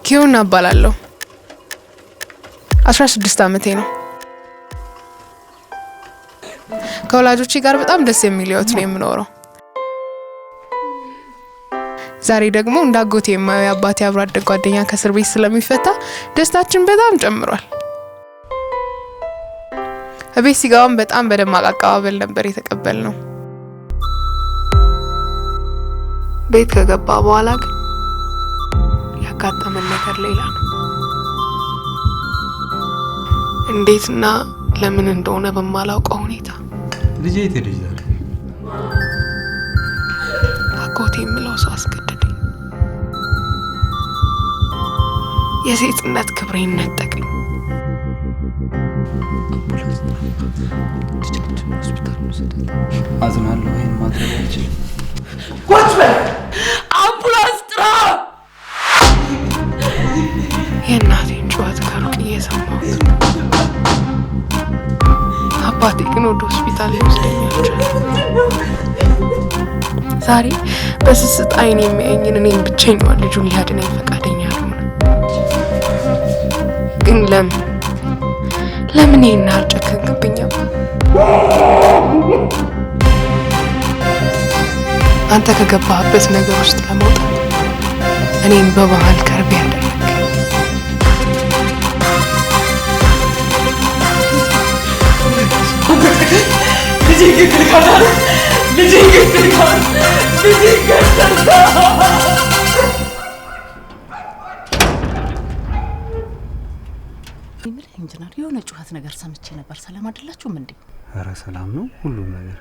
ኪዮና እባላለሁ 16 ዓመቴ ነው ከወላጆቼ ጋር በጣም ደስ የሚል ህይወት ነው የምኖረው ዛሬ ደግሞ እንዳጎቴ የማየው አባቴ አብሮ አደግ ጓደኛ ከእስር ቤት ስለሚፈታ ደስታችን በጣም ጨምሯል እቤት ሲጋውን በጣም በደማቅ አቀባበል ነበር የተቀበልነው ቤት ከገባ በኋላ ግን ያጋጠመን ነገር ሌላ ነው እንዴትና ለምን እንደሆነ በማላውቀው ሁኔታ ልጄ ተደይዛል አጎቴ የምለው ሰው አስገደደኝ የሴትነት ክብሬን ነጠቀኝ አዝናለሁ ይሄን ማድረግ አልችልም ቁጭ በል አምቡላንስ ጥራ የእናቴን ጩኸት ከሩቅ እየሰማሁት አባቴ ግን ወደ ሆስፒታል ሊወስደኝ አልቻለም ዛሬ በስስት አይን የሚያየኝን እኔን ብቸኛዋን ልጁን ሊያድነኝ ፈቃደኛ አልሆነ ግን ለምን ይሄን አልጨከንክብኝ አንተ ከገባህበት ነገር ውስጥ ለመውጣት እኔን በባህል ከርቤ ያደረግ ልጄ ይገድልካል ኢንጂነር የሆነ ጩኸት ነገር ሰምቼ ነበር ሰላም አይደላችሁም እንዴ ኧረ ሰላም ነው ሁሉም ነገር